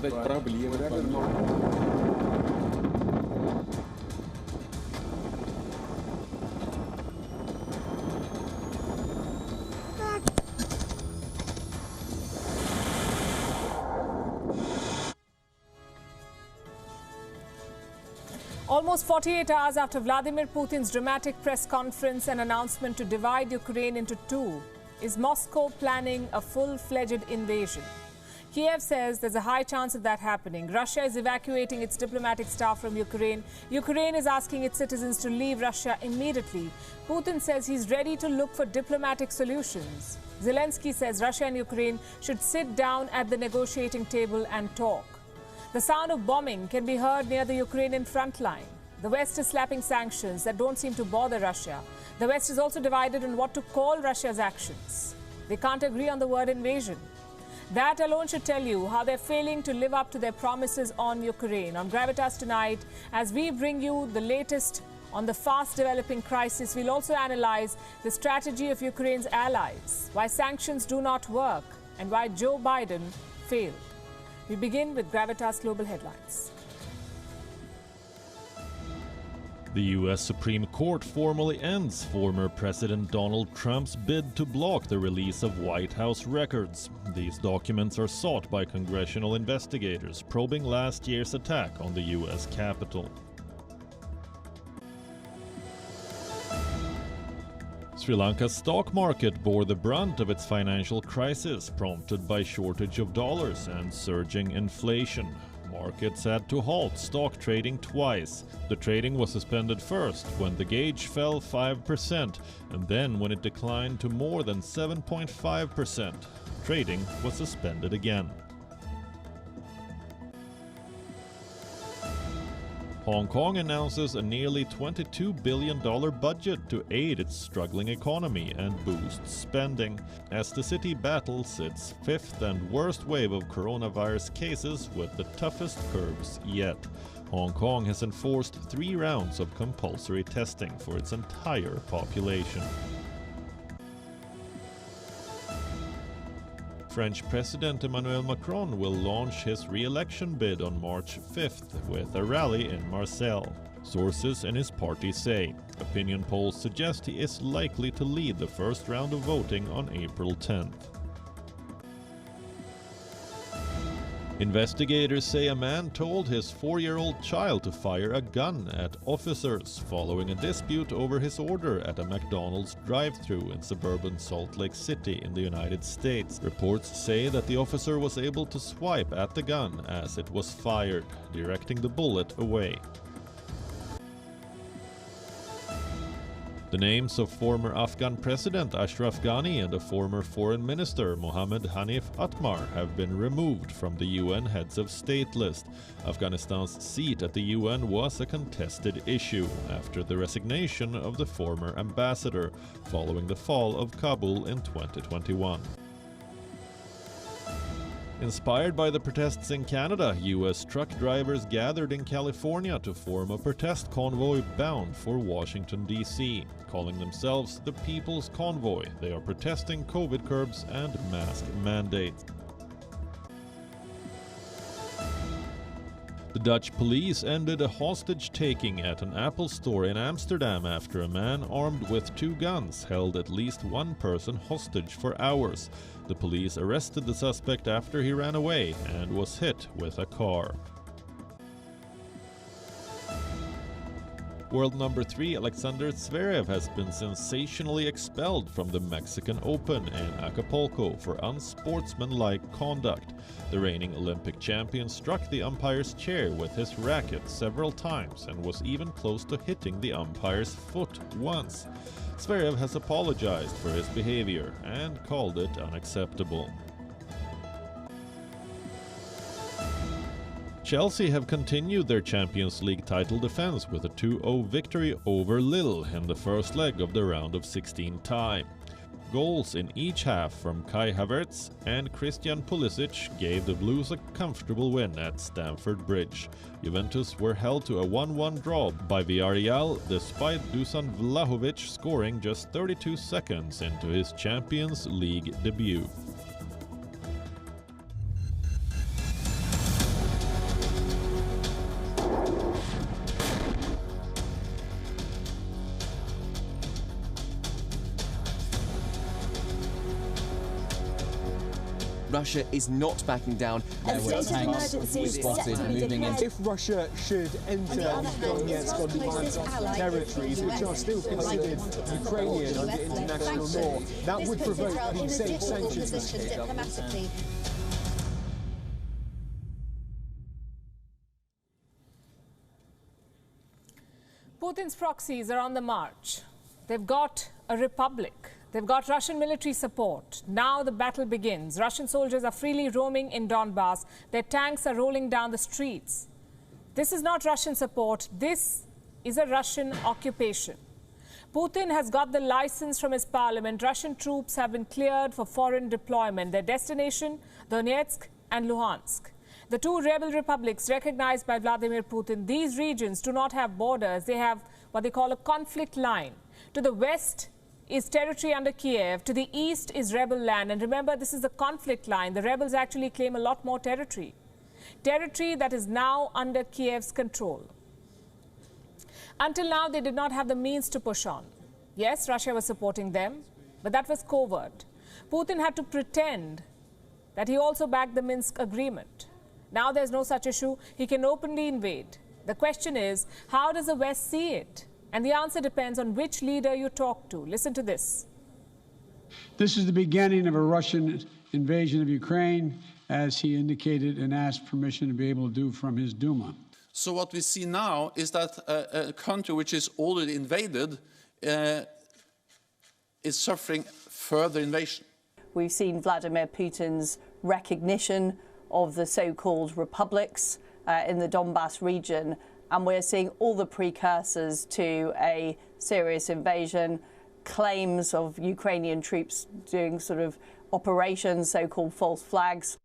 создать проблемы. Almost 48 hours after Vladimir Putin's dramatic press conference and announcement to divide Ukraine into two, is Moscow planning a full-fledged invasion? Kiev says there's a high chance of that happening. Russia is evacuating its diplomatic staff from Ukraine. Ukraine is asking its citizens to leave Russia immediately. Putin says he's ready to look for diplomatic solutions. Zelensky says Russia and Ukraine should sit down at the negotiating table and talk. The sound of bombing can be heard near the Ukrainian front line. The West is slapping sanctions that don't seem to bother Russia. The West is also divided on what to call Russia's actions. They can't agree on the word invasion. That alone should tell you how they're failing to live up to their promises on Ukraine. On Gravitas tonight, as we bring you the latest on the fast-developing crisis, we'll also analyze the strategy of Ukraine's allies, why sanctions do not work, and why Joe Biden failed. We begin with Gravitas Global Headlines. The U.S. Supreme Court formally ends former President Donald Trump's bid to block the release of White House records. These documents are sought by congressional investigators probing last year's attack on the U.S. Capitol. Sri Lanka's stock market bore the brunt of its financial crisis, prompted by shortage of dollars and surging inflation. Markets had to halt stock trading twice. The trading was suspended first when the gauge fell 5%, and then when it declined to more than 7.5%. Trading was suspended again. Hong Kong announces a nearly $22 billion budget to aid its struggling economy and boost spending, as the city battles its fifth and worst wave of coronavirus cases with the toughest curbs yet. Hong Kong has enforced 3 rounds of compulsory testing for its entire population. French President Emmanuel Macron will launch his re-election bid on March 5th with a rally in Marseille. Sources in his party say. Opinion polls suggest he is likely to lead the first round of voting on April 10th. Investigators say a man told his 4-year-old child to fire a gun at officers following a dispute over his order at a McDonald's drive-thru in suburban Salt Lake City in the United States. Reports say that the officer was able to swipe at the gun as it was fired, directing the bullet away. The names of former Afghan President Ashraf Ghani and the former Foreign Minister Mohammed Hanif Atmar have been removed from the UN Heads of State list. Afghanistan's seat at the UN was a contested issue after the resignation of the former ambassador following the fall of Kabul in 2021. Inspired by the protests in Canada, U.S. truck drivers gathered in California to form a protest convoy bound for Washington, D.C. Calling themselves the People's Convoy, they are protesting COVID curbs and mask mandates. The Dutch police ended a hostage-taking at an Apple store in Amsterdam after a man armed with 2 guns held at least 1 person hostage for hours. The police arrested the suspect after he ran away and was hit with a car. World number 3 Alexander Zverev has been sensationally expelled from the Mexican Open in Acapulco for unsportsmanlike conduct. The reigning Olympic champion struck the umpire's chair with his racket several times and was even close to hitting the umpire's foot once. Zverev has apologized for his behavior and called it unacceptable. Chelsea have continued their Champions League title defense with a 2-0 victory over Lille in the first leg of the round of 16 tie. Goals in each half from Kai Havertz and Christian Pulisic gave the Blues a comfortable win at Stamford Bridge. Juventus were held to a 1-1 draw by Villarreal despite Dusan Vlahovic scoring just 32 seconds into his Champions League debut. Russia is not backing down. Tanks spotted moving in. If Russia should enter Donetsk or Luhansk territories, which are still considered Ukrainian under international law, that would provoke the same sanctions. Putin's proxies are on the march. They've got a republic. They've got Russian military support. Now the battle begins. Russian soldiers are freely roaming in Donbas. Their tanks are rolling down the streets. This is not Russian support. This is a Russian occupation. Putin has got the license from his parliament. Russian troops have been cleared for foreign deployment. Their destination, Donetsk and Luhansk. The two rebel republics recognized by Vladimir Putin, these regions do not have borders. They have what they call a conflict line. To the west is territory under Kiev. To the east is rebel land. And remember, this is a conflict line. The rebels actually claim a lot more territory. Territory that is now under Kiev's control. Until now, they did not have the means to push on. Yes, Russia was supporting them, but that was covert. Putin had to pretend that he also backed the Minsk agreement. Now there's no such issue. He can openly invade. The question is, how does the West see it? And the answer depends on which leader you talk to. Listen to this. This is the beginning of a Russian invasion of Ukraine, as he indicated and asked permission to be able to do from his Duma. So what we see now is that a country which is already invaded is suffering further invasion. We've seen Vladimir Putin's recognition of the so-called republics in the Donbas region, and we're seeing all the precursors to a serious invasion, claims of Ukrainian troops doing sort of operations, so-called false flags.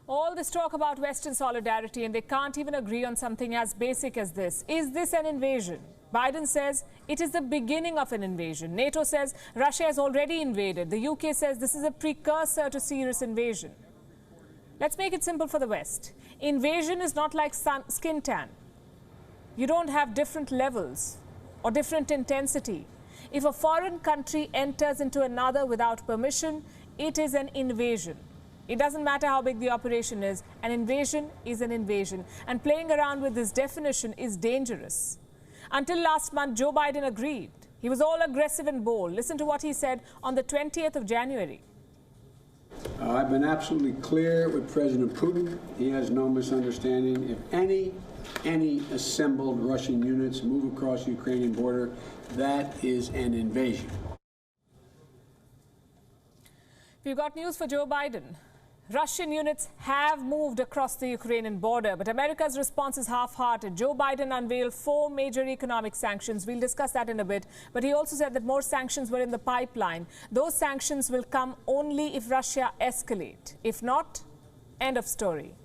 All this talk about Western solidarity, and they can't even agree on something as basic as this. Is this an invasion? Biden says it is the beginning of an invasion. NATO says Russia has already invaded. The UK says this is a precursor to serious invasion. Let's make it simple for the West. Invasion is not like skin tan. You don't have different levels or different intensity. If a foreign country enters into another without permission, it is an invasion. It doesn't matter how big the operation is. An invasion is an invasion. And playing around with this definition is dangerous. Until last month, Joe Biden agreed. He was all aggressive and bold. Listen to what he said on the 20th of January. I've been absolutely clear with President Putin. He has no misunderstanding. If any assembled Russian units move across the Ukrainian border, that is an invasion. We've got news for Joe Biden. Russian units have moved across the Ukrainian border, but America's response is half-hearted. Joe Biden unveiled 4 major economic sanctions. We'll discuss that in a bit. But he also said that more sanctions were in the pipeline. Those sanctions will come only if Russia escalate. If not, end of story.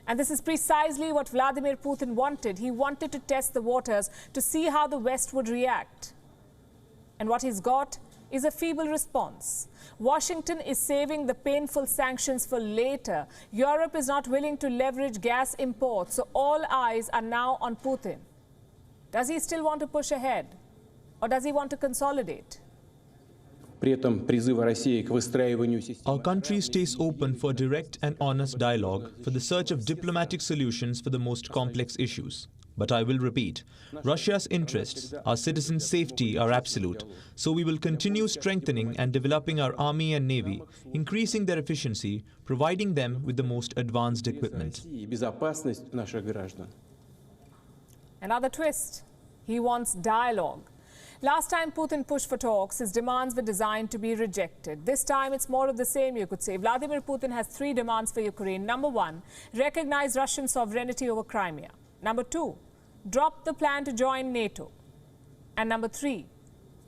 And this is precisely what Vladimir Putin wanted. He wanted to test the waters to see how the West would react. And what he's got is a feeble response. Washington is saving the painful sanctions for later. Europe is not willing to leverage gas imports, so all eyes are now on Putin. Does he still want to push ahead, or does he want to consolidate? Our country stays open for direct and honest dialogue for the search of diplomatic solutions for the most complex issues. But I will repeat, Russia's interests, our citizens' safety are absolute, so we will continue strengthening and developing our army and navy, increasing their efficiency, providing them with the most advanced equipment. Another twist. He wants dialogue. Last time Putin pushed for talks, his demands were designed to be rejected. This time it's more of the same, you could say. Vladimir Putin has 3 demands for Ukraine. Number 1, recognize Russian sovereignty over Crimea. Number 2, drop the plan to join NATO. And number 3,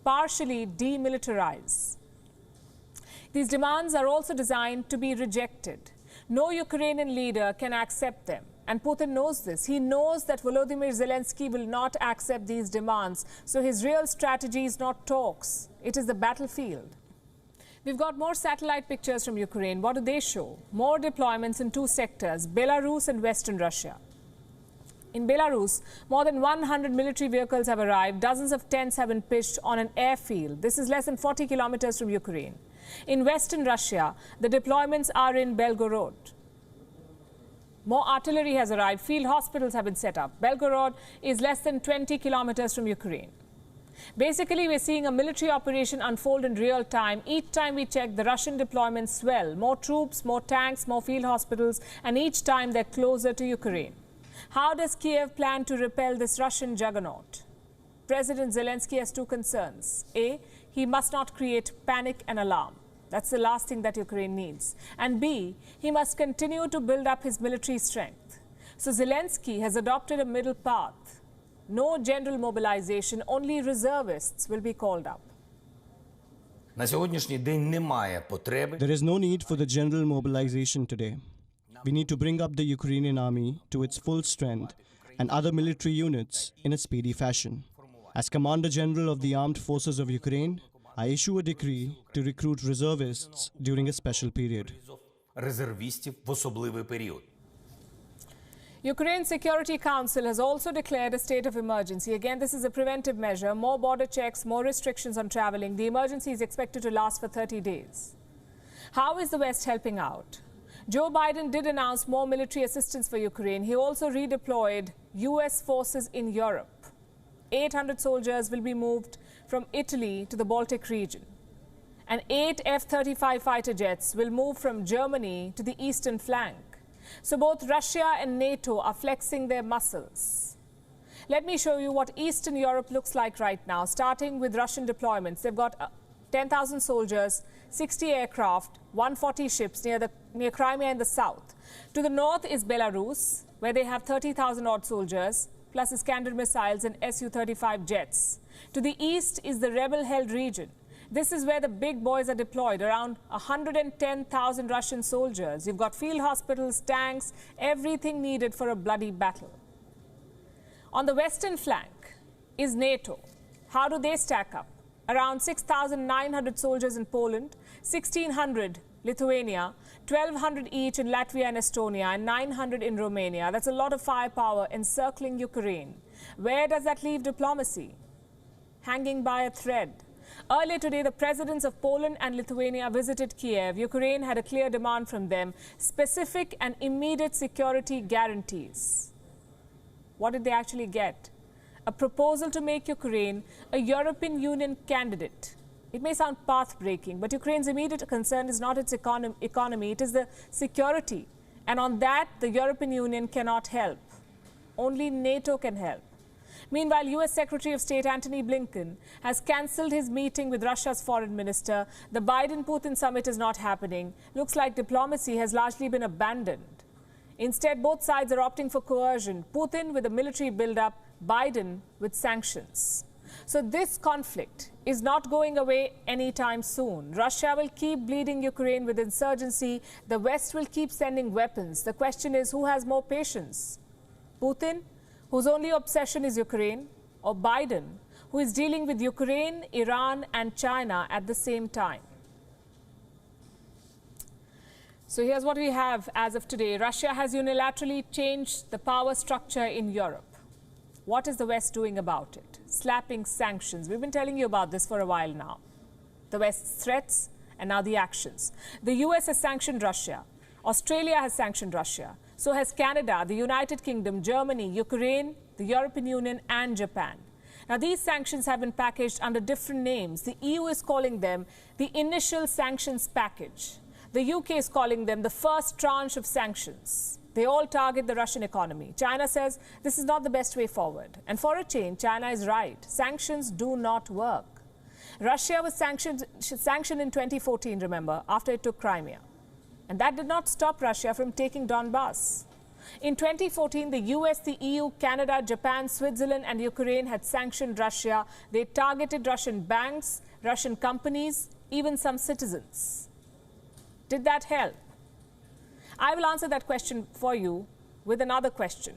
partially demilitarize. These demands are also designed to be rejected. No Ukrainian leader can accept them. And Putin knows this. He knows that Volodymyr Zelensky will not accept these demands. So his real strategy is not talks. It is the battlefield. We've got more satellite pictures from Ukraine. What do they show? More deployments in 2 sectors, Belarus and Western Russia. In Belarus, more than 100 military vehicles have arrived. Dozens of tents have been pitched on an airfield. This is less than 40 kilometers from Ukraine. In western Russia, the deployments are in Belgorod. More artillery has arrived. Field hospitals have been set up. Belgorod is less than 20 kilometers from Ukraine. Basically, we're seeing a military operation unfold in real time. Each time we check, the Russian deployments swell. More troops, more tanks, more field hospitals, and each time they're closer to Ukraine. How does Kiev plan to repel this Russian juggernaut? President Zelensky has two concerns. A, he must not create panic and alarm. That's the last thing that Ukraine needs. And B, he must continue to build up his military strength. So Zelensky has adopted a middle path. No general mobilization, only reservists will be called up. There is no need for the general mobilization today. We need to bring up the Ukrainian army to its full strength and other military units in a speedy fashion. As Commander General of the Armed Forces of Ukraine, I issue a decree to recruit reservists during a special period. Ukraine's Security Council has also declared a state of emergency. Again, this is a preventive measure. More border checks, more restrictions on traveling. The emergency is expected to last for 30 days. How is the West helping out? Joe Biden did announce more military assistance for Ukraine. He also redeployed U.S. forces in Europe. 800 soldiers will be moved from Italy to the Baltic region. And 8 F-35 fighter jets will move from Germany to the eastern flank. So both Russia and NATO are flexing their muscles. Let me show you what Eastern Europe looks like right now, starting with Russian deployments. They've got 10,000 soldiers, 60 aircraft, 140 ships near Crimea in the south. To the north is Belarus, where they have 30,000 odd soldiers, plus Iskander missiles and Su-35 jets. To the east is the rebel-held region. This is where the big boys are deployed, around 110,000 Russian soldiers. You've got field hospitals, tanks, everything needed for a bloody battle. On the western flank is NATO. How do they stack up? Around 6,900 soldiers in Poland, 1,600 Lithuania, 1,200 each in Latvia and Estonia, and 900 in Romania. That's a lot of firepower encircling Ukraine. Where does that leave diplomacy? Hanging by a thread. Earlier today, the presidents of Poland and Lithuania visited Kiev. Ukraine had a clear demand from them, specific and immediate security guarantees. What did they actually get? A proposal to make Ukraine a European Union candidate. It may sound path-breaking, but Ukraine's immediate concern is not its economy, it is the security. And on that, the European Union cannot help. Only NATO can help. Meanwhile, U.S. Secretary of State Antony Blinken has cancelled his meeting with Russia's foreign minister. The Biden-Putin summit is not happening. Looks like diplomacy has largely been abandoned. Instead, both sides are opting for coercion. Putin with a military build-up, Biden with sanctions. So this conflict is not going away anytime soon. Russia will keep bleeding Ukraine with insurgency. The West will keep sending weapons. The question is, who has more patience? Putin, whose only obsession is Ukraine, or Biden, who is dealing with Ukraine, Iran and China at the same time? So here's what we have as of today. Russia has unilaterally changed the power structure in Europe. What is the West doing about it? Slapping sanctions. We've been telling you about this for a while now. The West's threats and now the actions. The US has sanctioned Russia. Australia has sanctioned Russia. So has Canada, the United Kingdom, Germany, Ukraine, the European Union and Japan. Now, these sanctions have been packaged under different names. The EU is calling them the initial sanctions package. The UK is calling them the first tranche of sanctions. They all target the Russian economy. China says this is not the best way forward. And for a change, China is right. Sanctions do not work. Russia was sanctioned in 2014, remember, after it took Crimea. And that did not stop Russia from taking Donbas. In 2014, the US, the EU, Canada, Japan, Switzerland and Ukraine had sanctioned Russia. They targeted Russian banks, Russian companies, even some citizens. Did that help? I will answer that question for you with another question.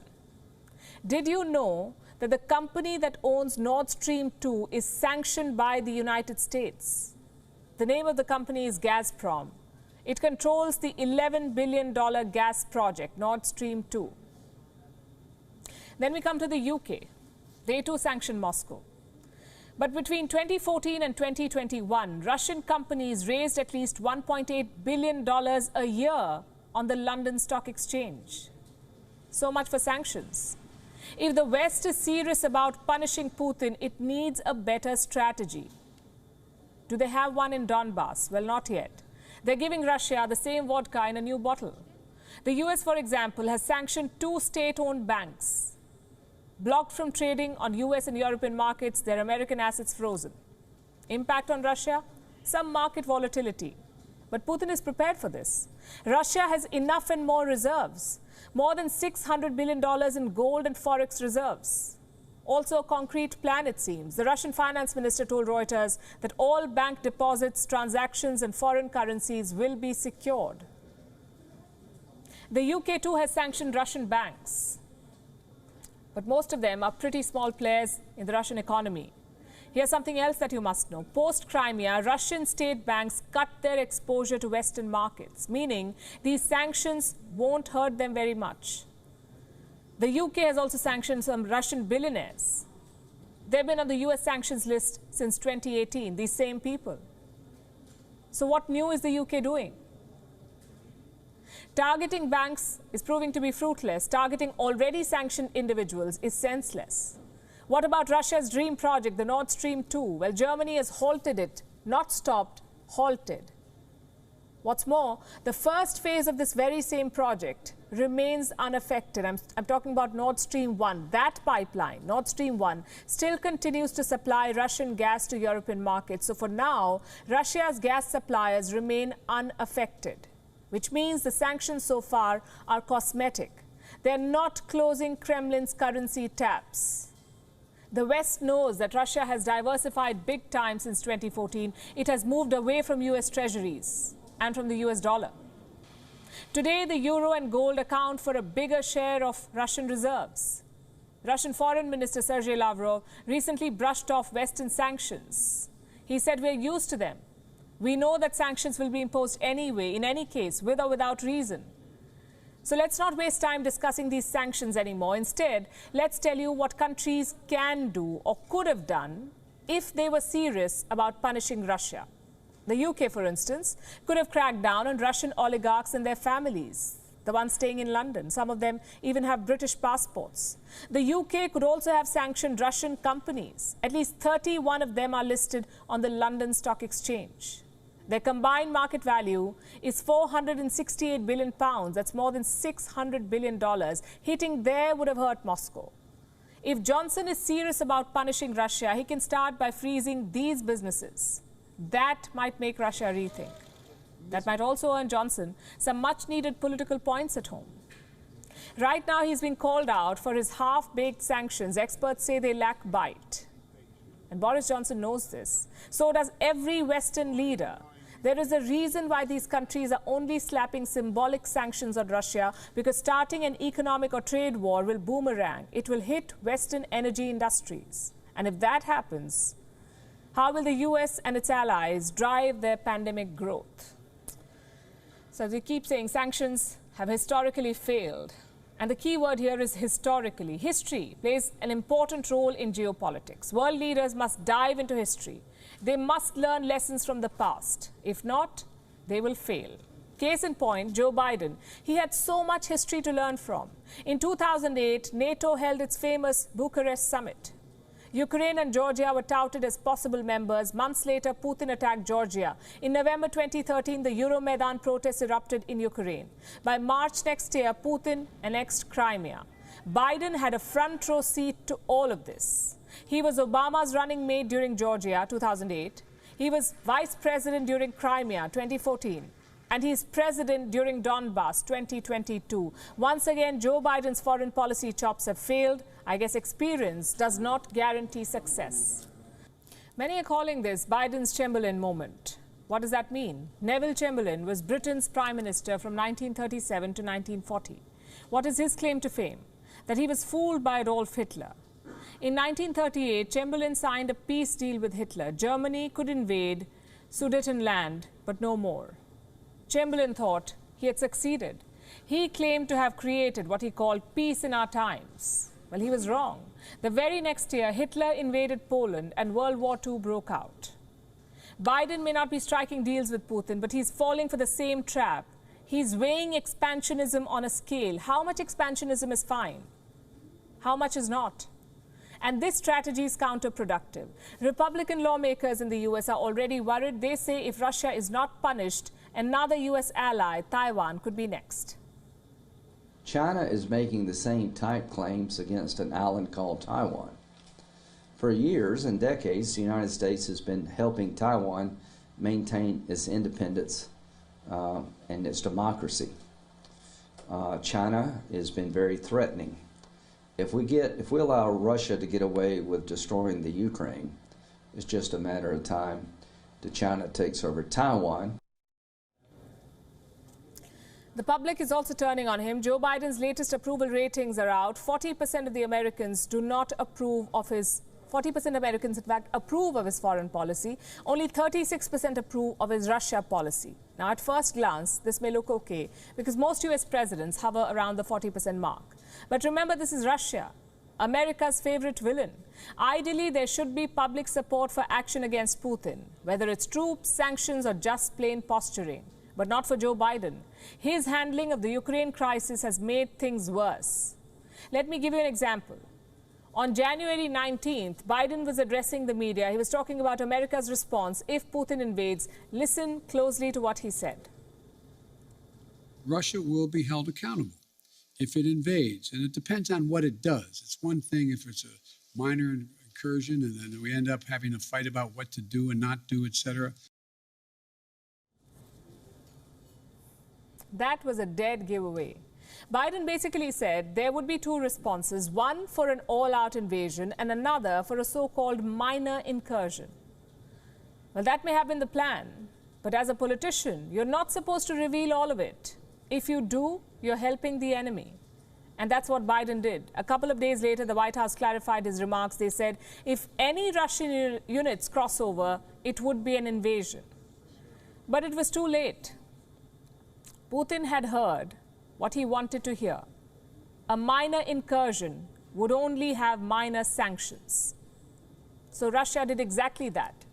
Did you know that the company that owns Nord Stream 2 is sanctioned by the United States? The name of the company is Gazprom. It controls the $11 billion gas project, Nord Stream 2. Then we come to the UK. They too sanctioned Moscow. But between 2014 and 2021, Russian companies raised at least $1.8 billion a year on the London Stock Exchange. So much for sanctions. If the West is serious about punishing Putin, it needs a better strategy. Do they have one in Donbas? Well, not yet. They're giving Russia the same vodka in a new bottle. The US, for example, has sanctioned 2 state-owned banks. Blocked from trading on US and European markets, their American assets frozen. Impact on Russia? Some market volatility. But Putin is prepared for this. Russia has enough and more reserves. More than $600 billion in gold and forex reserves. Also a concrete plan, it seems. The Russian finance minister told Reuters that all bank deposits, transactions and foreign currencies will be secured. The UK too has sanctioned Russian banks. But most of them are pretty small players in the Russian economy. Here's something else that you must know. Post-Crimea, Russian state banks cut their exposure to Western markets, meaning these sanctions won't hurt them very much. The UK has also sanctioned some Russian billionaires. They've been on the US sanctions list since 2018, these same people. So what new is the UK doing? Targeting banks is proving to be fruitless. Targeting already sanctioned individuals is senseless. What about Russia's dream project, the Nord Stream 2? Well, Germany has halted it, not stopped, halted. What's more, the first phase of this very same project remains unaffected. I'm talking about Nord Stream 1. That pipeline, Nord Stream 1, still continues to supply Russian gas to European markets. So for now, Russia's gas suppliers remain unaffected, which means the sanctions so far are cosmetic. They're not closing Kremlin's currency taps. The West knows that Russia has diversified big time since 2014. It has moved away from US treasuries and from the US dollar. Today, the euro and gold account for a bigger share of Russian reserves. Russian Foreign Minister Sergei Lavrov recently brushed off Western sanctions. He said, "We're used to them. We know that sanctions will be imposed anyway, in any case, with or without reason. So let's not waste time discussing these sanctions anymore. Instead, let's tell you what countries can do or could have done if they were serious about punishing Russia. The UK, for instance, could have cracked down on Russian oligarchs and their families, the ones staying in London. Some of them even have British passports. The UK could also have sanctioned Russian companies. At least 31 of them are listed on the London Stock Exchange. Their combined market value is £468 billion. That's more than $600 billion. Hitting there would have hurt Moscow. If Johnson is serious about punishing Russia, he can start by freezing these businesses. That might make Russia rethink. That might also earn Johnson some much-needed political points at home. Right now, he's being called out for his half-baked sanctions. Experts say they lack bite. And Boris Johnson knows this. So does every Western leader. There is a reason why these countries are only slapping symbolic sanctions on Russia, because starting an economic or trade war will boomerang. It will hit Western energy industries. And if that happens, how will the US and its allies drive their pandemic growth? So as we keep saying, sanctions have historically failed. And the key word here is historically. History plays an important role in geopolitics. World leaders must dive into history. They must learn lessons from the past. If not, they will fail. Case in point, Joe Biden. He had so much history to learn from. In 2008, NATO held its famous Bucharest summit. Ukraine and Georgia were touted as possible members. Months later, Putin attacked Georgia. In November 2013, the Euromaidan protests erupted in Ukraine. By March next year, Putin annexed Crimea. Biden had a front row seat to all of this. He was Obama's running mate during Georgia, 2008. He was vice president during Crimea, 2014. And he's president during Donbas, 2022. Once again, Joe Biden's foreign policy chops have failed. I guess experience does not guarantee success. Many are calling this Biden's Chamberlain moment. What does that mean? Neville Chamberlain was Britain's prime minister from 1937 to 1940. What is his claim to fame? That he was fooled by Adolf Hitler. In 1938, Chamberlain signed a peace deal with Hitler. Germany could invade Sudetenland, but no more. Chamberlain thought he had succeeded. He claimed to have created what he called peace in our times. Well, he was wrong. The very next year, Hitler invaded Poland and World War II broke out. Biden may not be striking deals with Putin, but he's falling for the same trap. He's weighing expansionism on a scale. How much expansionism is fine? How much is not? And this strategy is counterproductive. Republican lawmakers in the US are already worried. They say if Russia is not punished, another US ally, Taiwan, could be next. China is making the same type claims against an island called Taiwan. For years and decades, the United States has been helping Taiwan maintain its independence and its democracy. China has been very threatening. If we allow Russia to get away with destroying the Ukraine, it's just a matter of time till China takes over Taiwan. The public is also turning on him. Joe Biden's latest approval ratings are out. 40% of the Americans do not approve of his 40% Americans, in fact, approve of his foreign policy. Only 36% approve of his Russia policy. Now, at first glance, this may look okay because most US presidents hover around the 40% mark. But remember, this is Russia, America's favorite villain. Ideally, there should be public support for action against Putin, whether it's troops, sanctions, or just plain posturing. But not for Joe Biden. His handling of the Ukraine crisis has made things worse. Let me give you an example. On January 19th, Biden was addressing the media. He was talking about America's response if Putin invades. Listen closely to what he said. Russia will be held accountable if it invades, and it depends on what it does. It's one thing if it's a minor incursion and then we end up having a fight about what to do and not do, etc. That was a dead giveaway. Biden basically said there would be two responses, one for an all-out invasion and another for a so-called minor incursion. Well, that may have been the plan, but as a politician, you're not supposed to reveal all of it. If you do, you're helping the enemy. And that's what Biden did. A couple of days later, the White House clarified his remarks. They said if any Russian units cross over, it would be an invasion. But it was too late. Putin had heard what he wanted to hear. A minor incursion would only have minor sanctions. So Russia did exactly that.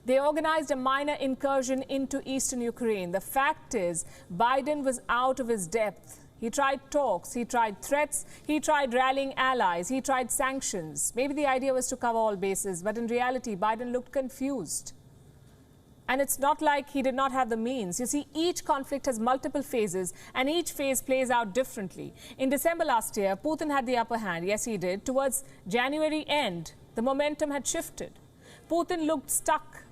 They organized a minor incursion into eastern Ukraine. The fact is, Biden was out of his depth. He tried talks, he tried threats, he tried rallying allies, he tried sanctions. Maybe the idea was to cover all bases, but in reality, Biden looked confused. And it's not like he did not have the means. You see, each conflict has multiple phases, and each phase plays out differently. In December last year, Putin had the upper hand. Yes, he did. Towards January end, the momentum had shifted. Putin looked stuck.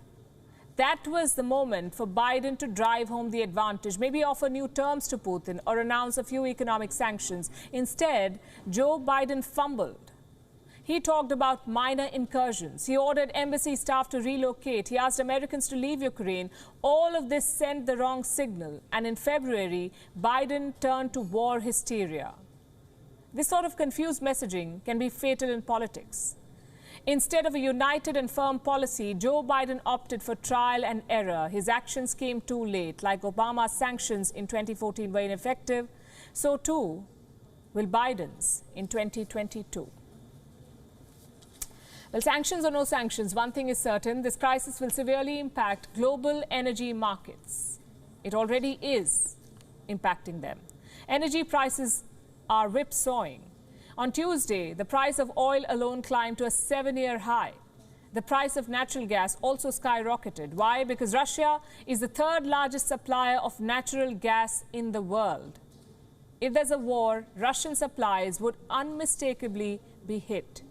That was the moment for Biden to drive home the advantage, maybe offer new terms to Putin or announce a few economic sanctions. Instead, Joe Biden fumbled. He talked about minor incursions. He ordered embassy staff to relocate. He asked Americans to leave Ukraine. All of this sent the wrong signal. And in February, Biden turned to war hysteria. This sort of confused messaging can be fatal in politics. Instead of a united and firm policy, Joe Biden opted for trial and error. His actions came too late. Like Obama's sanctions in 2014 were ineffective, so too will Biden's in 2022. Well, sanctions or no sanctions, one thing is certain, this crisis will severely impact global energy markets. It already is impacting them. Energy prices are whipsawing. On Tuesday, the price of oil alone climbed to a 7-year high. The price of natural gas also skyrocketed. Why? Because Russia is the third largest supplier of natural gas in the world. If there's a war, Russian supplies would unmistakably be hit.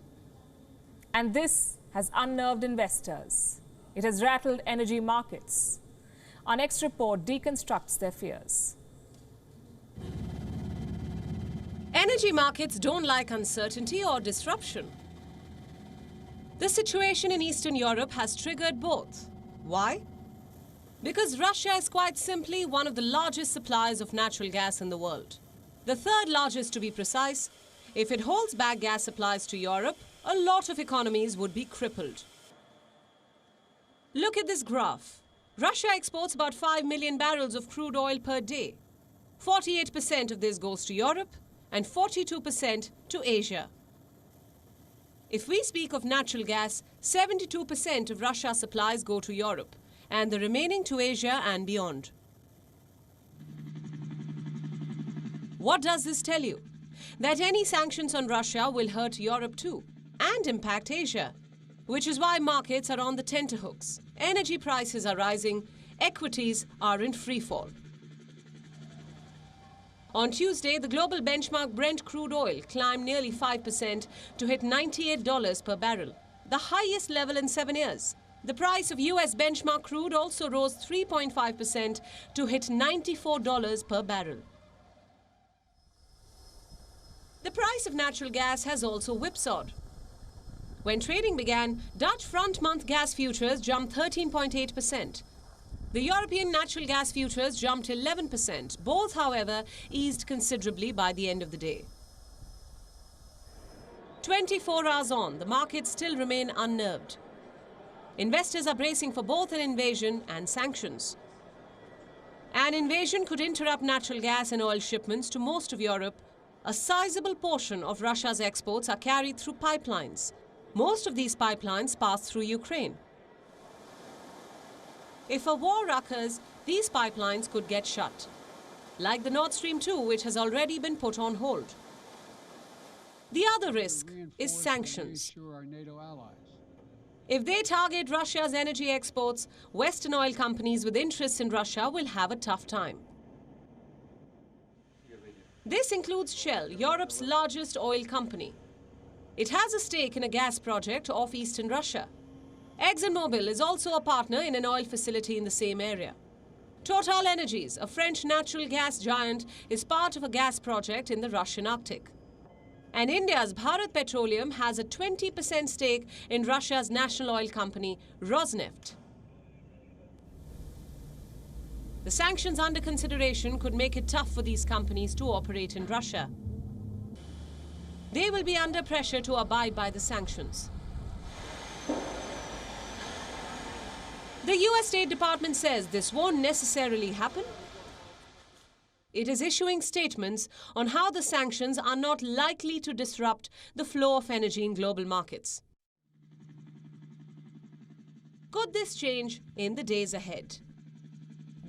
And this has unnerved investors. It has rattled energy markets. Our next report deconstructs their fears. Energy markets don't like uncertainty or disruption. The situation in Eastern Europe has triggered both. Why? Because Russia is quite simply one of the largest suppliers of natural gas in the world. The third largest, to be precise. If it holds back gas supplies to Europe, a lot of economies would be crippled. Look at this graph. Russia exports about 5 million barrels of crude oil per day. 48% of this goes to Europe and 42% to Asia. If we speak of natural gas, 72% of Russia's supplies go to Europe, and the remaining to Asia and beyond. What does this tell you? That any sanctions on Russia will hurt Europe too, and impact Asia, which is why markets are on the tenterhooks. Energy prices are rising, equities are in freefall. On Tuesday, the global benchmark Brent crude oil climbed nearly 5% to hit $98 per barrel, the highest level in 7 years. The price of US benchmark crude also rose 3.5% to hit $94 per barrel. The price of natural gas has also whipsawed. When trading began, Dutch front-month gas futures jumped 13.8%. The European natural gas futures jumped 11%. Both, however, eased considerably by the end of the day. 24 hours on, the markets still remain unnerved. Investors are bracing for both an invasion and sanctions. An invasion could interrupt natural gas and oil shipments to most of Europe. A sizable portion of Russia's exports are carried through pipelines. Most of these pipelines pass through Ukraine. If a war occurs, these pipelines could get shut, like the Nord Stream 2, which has already been put on hold. The other risk is sanctions. If they target Russia's energy exports, Western oil companies with interests in Russia will have a tough time. This includes Shell, Europe's largest oil company. It has a stake in a gas project off eastern Russia. ExxonMobil is also a partner in an oil facility in the same area. Total Energies, a French natural gas giant, is part of a gas project in the Russian Arctic. And India's Bharat Petroleum has a 20% stake in Russia's national oil company, Rosneft. The sanctions under consideration could make it tough for these companies to operate in Russia. They will be under pressure to abide by the sanctions. The US State Department says this won't necessarily happen. It is issuing statements on how the sanctions are not likely to disrupt the flow of energy in global markets. Could this change in the days ahead?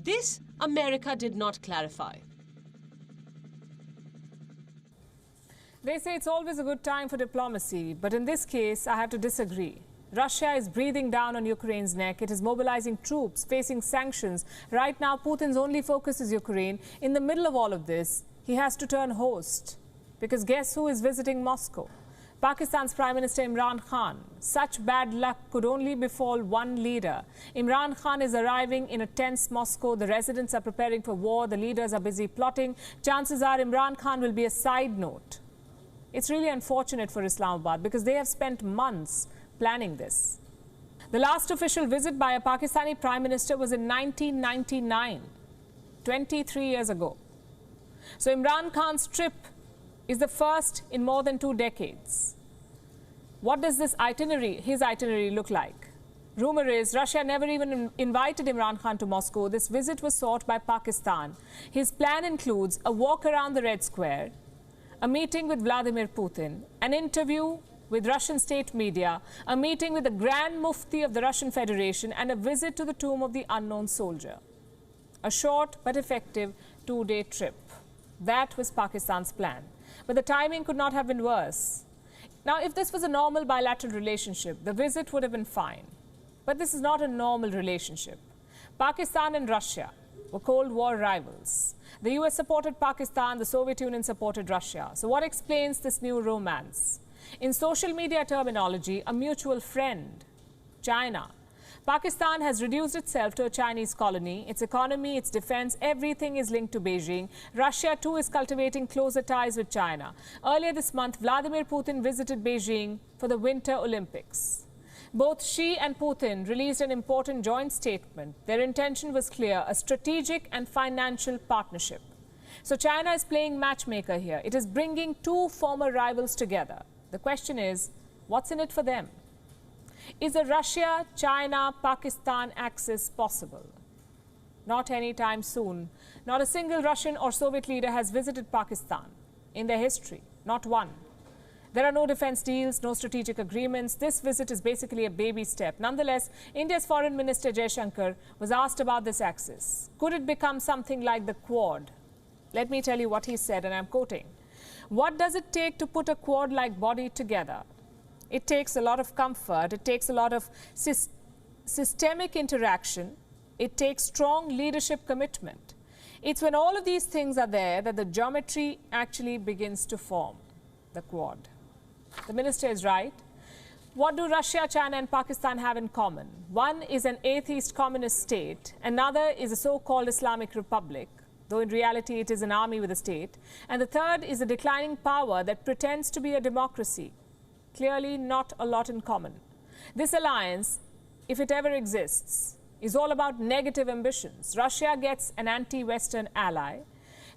This, America did not clarify. They say it's always a good time for diplomacy, but in this case, I have to disagree. Russia is breathing down on Ukraine's neck. It is mobilizing troops, facing sanctions. Right now, Putin's only focus is Ukraine. In the middle of all of this, he has to turn host. Because guess who is visiting Moscow? Pakistan's Prime Minister Imran Khan. Such bad luck could only befall one leader. Imran Khan is arriving in a tense Moscow. The residents are preparing for war. The leaders are busy plotting. Chances are Imran Khan will be a side note. It's really unfortunate for Islamabad because they have spent months planning this. The last official visit by a Pakistani Prime Minister was in 1999, 23 years ago. So Imran Khan's trip is the first in more than 2 decades. What does his itinerary look like? Rumor is Russia never even invited Imran Khan to Moscow. This visit was sought by Pakistan. His plan includes a walk around the Red Square, a meeting with Vladimir Putin, an interview with Russian state media, a meeting with the Grand Mufti of the Russian Federation, and a visit to the tomb of the unknown soldier. A short but effective 2-day trip. That was Pakistan's plan. But the timing could not have been worse. Now, if this was a normal bilateral relationship, the visit would have been fine. But this is not a normal relationship. Pakistan and Russia were Cold War rivals. The US supported Pakistan, the Soviet Union supported Russia. So what explains this new romance? In social media terminology, a mutual friend, China. Pakistan has reduced itself to a Chinese colony. Its economy, its defense, everything is linked to Beijing. Russia, too, is cultivating closer ties with China. Earlier this month, Vladimir Putin visited Beijing for the Winter Olympics. Both Xi and Putin released an important joint statement. Their intention was clear, a strategic and financial partnership. So China is playing matchmaker here. It is bringing 2 former rivals together. The question is, what's in it for them? Is a Russia-China-Pakistan axis possible? Not anytime soon. Not a single Russian or Soviet leader has visited Pakistan in their history, not one. There are no defense deals, no strategic agreements. This visit is basically a baby step. Nonetheless, India's Foreign Minister Jaishankar was asked about this axis. Could it become something like the Quad? Let me tell you what he said, and I'm quoting. What does it take to put a Quad-like body together? It takes a lot of comfort. It takes a lot of systemic interaction. It takes strong leadership commitment. It's when all of these things are there that the geometry actually begins to form, the Quad. The minister is right. What do Russia, China and Pakistan have in common? One is an atheist communist state. Another is a so-called Islamic republic, though in reality it is an army with a state. And the third is a declining power that pretends to be a democracy. Clearly not a lot in common. This alliance, if it ever exists, is all about negative ambitions. Russia gets an anti-Western ally,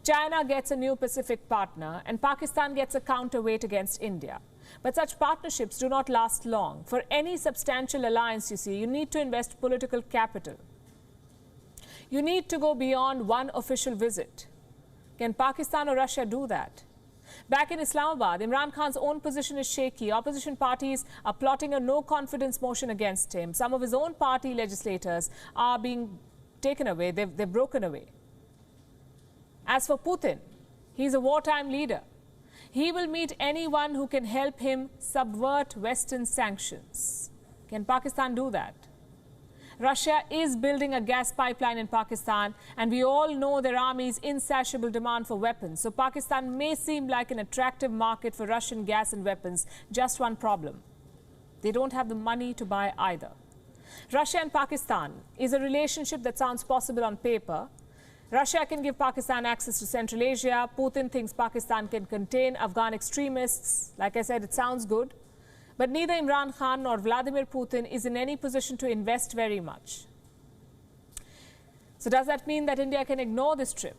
China gets a new Pacific partner, and Pakistan gets a counterweight against India. But such partnerships do not last long. For any substantial alliance, you see, you need to invest political capital. You need to go beyond one official visit. Can Pakistan or Russia do that? Back in Islamabad, Imran Khan's own position is shaky. Opposition parties are plotting a no-confidence motion against him. Some of his own party legislators are being taken away. They've broken away. As for Putin, he's a wartime leader. He will meet anyone who can help him subvert Western sanctions. Can Pakistan do that? Russia is building a gas pipeline in Pakistan, and we all know their army's insatiable demand for weapons. So Pakistan may seem like an attractive market for Russian gas and weapons. Just one problem. They don't have the money to buy either. Russia and Pakistan is a relationship that sounds possible on paper. Russia can give Pakistan access to Central Asia. Putin thinks Pakistan can contain Afghan extremists. Like I said, it sounds good. But neither Imran Khan nor Vladimir Putin is in any position to invest very much. So does that mean that India can ignore this trip?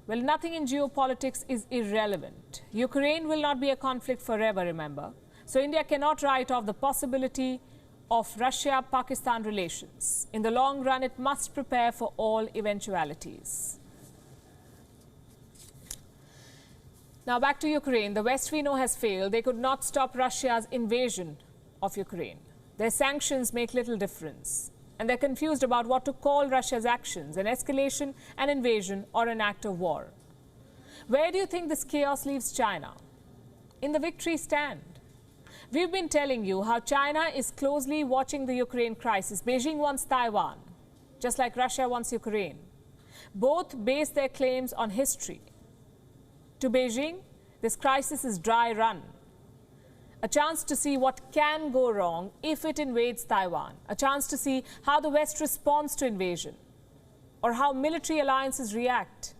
Well, nothing in geopolitics is irrelevant. Ukraine will not be a conflict forever, remember. So India cannot write off the possibility of Russia-Pakistan relations. In the long run, it must prepare for all eventualities. Now back to Ukraine. The West, we know, has failed. They could not stop Russia's invasion of Ukraine. Their sanctions make little difference. And they're confused about what to call Russia's actions, an escalation, an invasion, or an act of war. Where do you think this chaos leaves China? In the victory stand. We've been telling you how China is closely watching the Ukraine crisis. Beijing wants Taiwan, just like Russia wants Ukraine. Both base their claims on history. To Beijing, this crisis is dry run. A chance to see what can go wrong if it invades Taiwan. A chance to see how the West responds to invasion, or how military alliances react.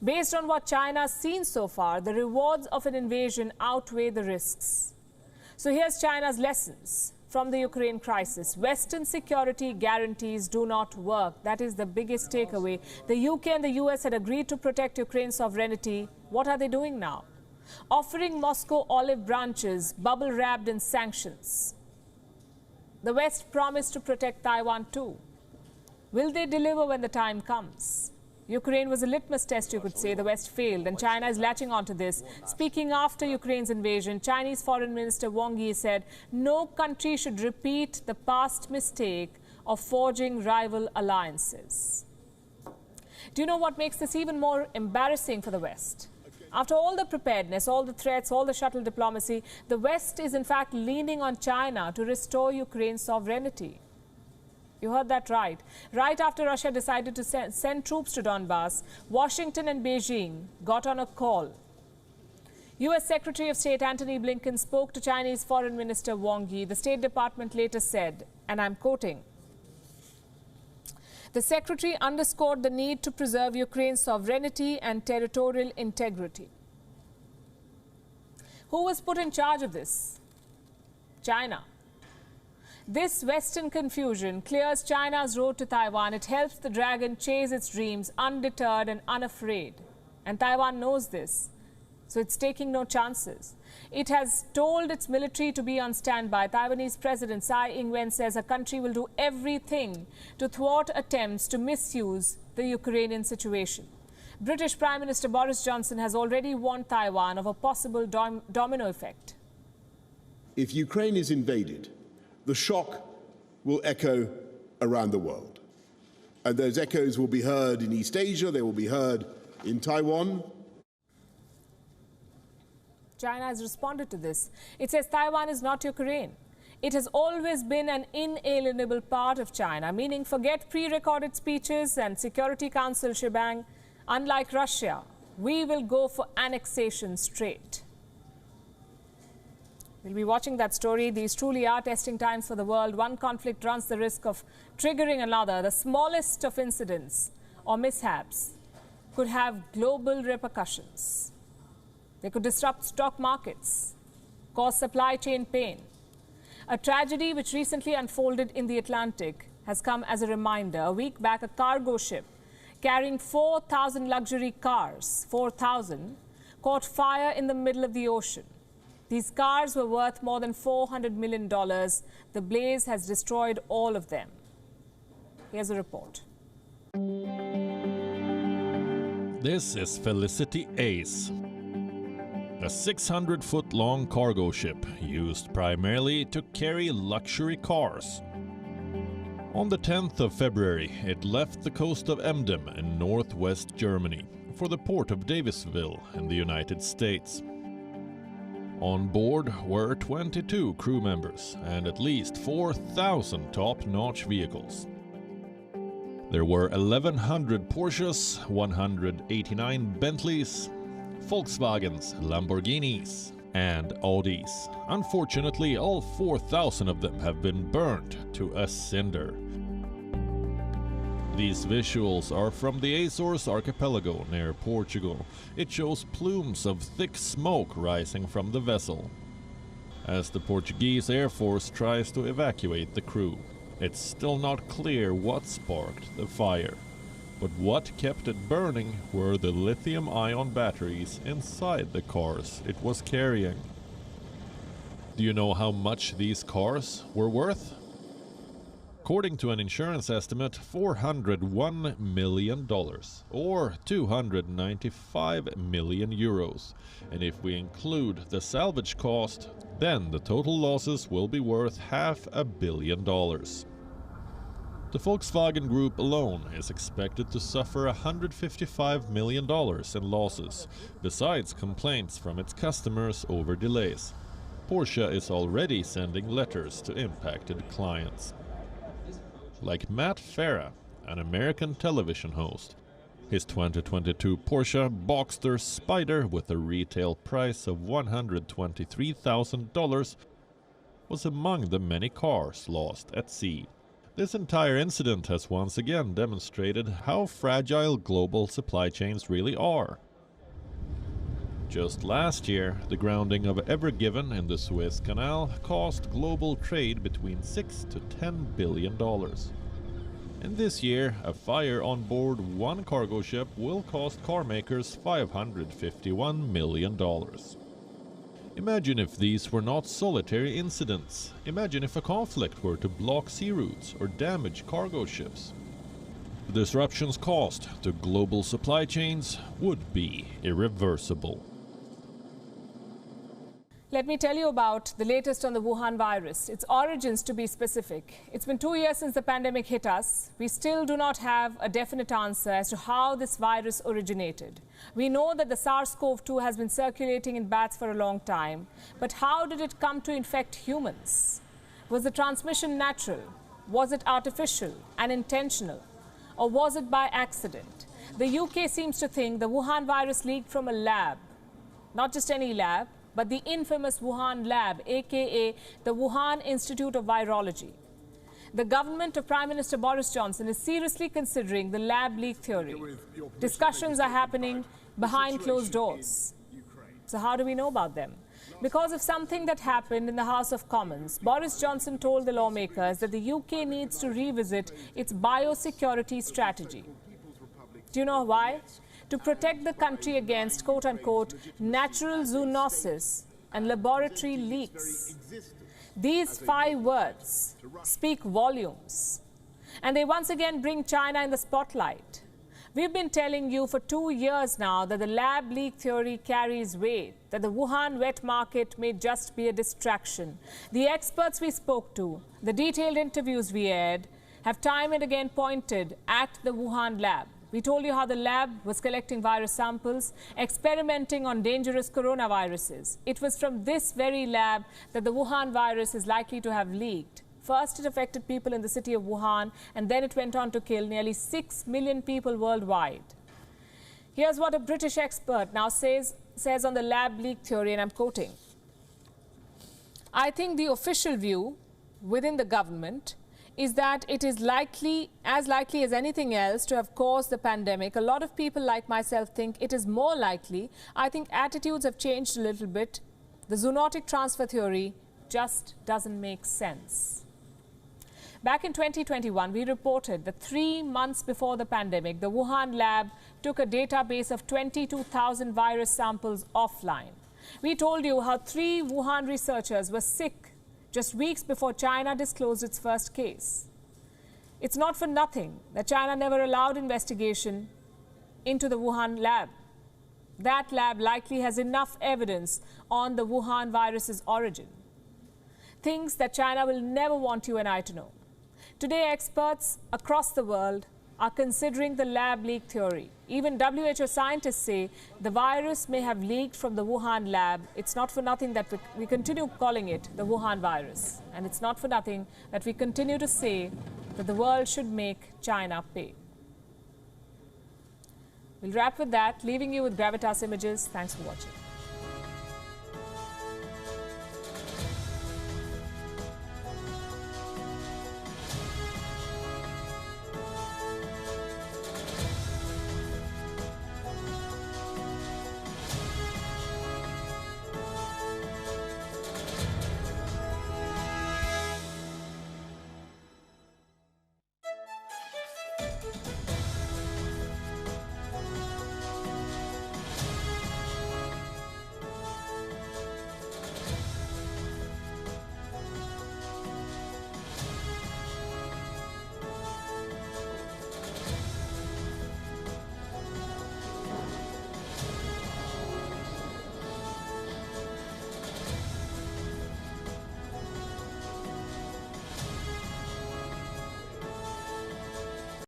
Based on what China's seen so far, the rewards of an invasion outweigh the risks. So here's China's lessons from the Ukraine crisis. Western security guarantees do not work. That is the biggest takeaway. The UK and the US had agreed to protect Ukraine's sovereignty. What are they doing now? Offering Moscow olive branches, bubble wrapped in sanctions. The West promised to protect Taiwan too. Will they deliver when the time comes? Ukraine was a litmus test, you could say. The West failed, and China is latching onto this. Speaking after Ukraine's invasion, Chinese Foreign Minister Wang Yi said, no country should repeat the past mistake of forging rival alliances. Do you know what makes this even more embarrassing for the West? After all the preparedness, all the threats, all the shuttle diplomacy, the West is in fact leaning on China to restore Ukraine's sovereignty. You heard that right. Right after Russia decided to send troops to Donbas, Washington and Beijing got on a call. U.S. Secretary of State Antony Blinken spoke to Chinese Foreign Minister Wang Yi. The State Department later said, and I'm quoting, the Secretary underscored the need to preserve Ukraine's sovereignty and territorial integrity. Who was put in charge of this? China. This Western confusion clears China's road to Taiwan. It helps the dragon chase its dreams undeterred and unafraid. And Taiwan knows this, so it's taking no chances. It has told its military to be on standby. Taiwanese President Tsai Ing-wen says a country will do everything to thwart attempts to misuse the Ukrainian situation. British Prime Minister Boris Johnson has already warned Taiwan of a possible domino effect. if Ukraine is invaded, the shock will echo around the world. And those echoes will be heard in East Asia, they will be heard in Taiwan. China has responded to this. It says Taiwan is not Ukraine. It has always been an inalienable part of China, meaning forget pre-recorded speeches and Security Council shebang. Unlike Russia, we will go for annexation straight. We'll be watching that story. These truly are testing times for the world. One conflict runs the risk of triggering another. The smallest of incidents or mishaps could have global repercussions. They could disrupt stock markets, cause supply chain pain. A tragedy which recently unfolded in the Atlantic has come as a reminder. A week back, a cargo ship carrying 4,000 luxury cars, 4,000, caught fire in the middle of the ocean. These cars were worth more than $400 million. The blaze has destroyed all of them. Here's a report. This is Felicity Ace, a 600-foot-long cargo ship used primarily to carry luxury cars. On the 10th of February, it left the coast of Emden in northwest Germany for the port of Davisville in the United States. On board were 22 crew members and at least 4,000 top-notch vehicles. There were 1,100 Porsches, 189 Bentleys, Volkswagens, Lamborghinis, and Audis. Unfortunately, all 4,000 of them have been burnt to a cinder. These visuals are from the Azores archipelago near Portugal. It shows plumes of thick smoke rising from the vessel as the Portuguese Air Force tries to evacuate the crew. It's still not clear what sparked the fire, but what kept it burning were the lithium-ion batteries inside the cars it was carrying. Do you know how much these cars were worth? According to an insurance estimate, $401 million, or 295 million euros. And if we include the salvage cost, then the total losses will be worth $500 million. The Volkswagen Group alone is expected to suffer $155 million in losses, besides complaints from its customers over delays. Porsche is already sending letters to impacted clients. Like Matt Farah, an American television host, his 2022 Porsche Boxster Spyder with a retail price of $123,000 was among the many cars lost at sea. This entire incident has once again demonstrated how fragile global supply chains really are. Just last year, the grounding of Ever Given in the Suez Canal cost global trade between $6 to $10 billion. And this year, a fire on board one cargo ship will cost car makers $551 million. Imagine if these were not solitary incidents. Imagine if a conflict were to block sea routes or damage cargo ships. The disruptions caused to global supply chains would be irreversible. Let me tell you about the latest on the Wuhan virus, its origins to be specific. It's been 2 years since the pandemic hit us. We still do not have a definite answer as to how this virus originated. We know that the SARS-CoV-2 has been circulating in bats for a long time, but how did it come to infect humans? Was the transmission natural? Was it artificial and intentional? Or was it by accident? The UK seems to think the Wuhan virus leaked from a lab, not just any lab, but the infamous Wuhan lab, aka the Wuhan Institute of Virology. The government of Prime Minister Boris Johnson is seriously considering the lab leak theory. Discussions are happening behind closed doors. So how do we know about them? Because of something that happened in the House of Commons, Boris Johnson told the lawmakers that the UK needs to revisit its biosecurity strategy. Do you know why? To protect the country against, quote-unquote, natural zoonosis and laboratory leaks. These 5 words speak volumes. And they once again bring China in the spotlight. We've been telling you for 2 years now that the lab leak theory carries weight, that the Wuhan wet market may just be a distraction. The experts we spoke to, the detailed interviews we aired, have time and again pointed at the Wuhan lab. We told you how the lab was collecting virus samples, experimenting on dangerous coronaviruses. It was from this very lab that the Wuhan virus is likely to have leaked. First, it affected people in the city of Wuhan, and then it went on to kill nearly 6 million people worldwide. Here's what a British expert now says on the lab leak theory, and I'm quoting. I think the official view within the government is that it is likely as anything else to have caused the pandemic. A lot of people like myself think it is more likely. I think attitudes have changed a little bit. The zoonotic transfer theory just doesn't make sense. Back in 2021, we reported that 3 months before the pandemic, the Wuhan lab took a database of 22,000 virus samples offline. We told you how 3 Wuhan researchers were sick just weeks before China disclosed its first case. It's not for nothing that China never allowed investigation into the Wuhan lab. That lab likely has enough evidence on the Wuhan virus's origin. Things that China will never want you and I to know. Today, experts across the world are considering the lab leak theory. Even WHO scientists say the virus may have leaked from the Wuhan lab. It's not for nothing that we continue calling it the Wuhan virus. And it's not for nothing that we continue to say that the world should make China pay. We'll wrap with that, leaving you with Gravitas Images. Thanks for watching.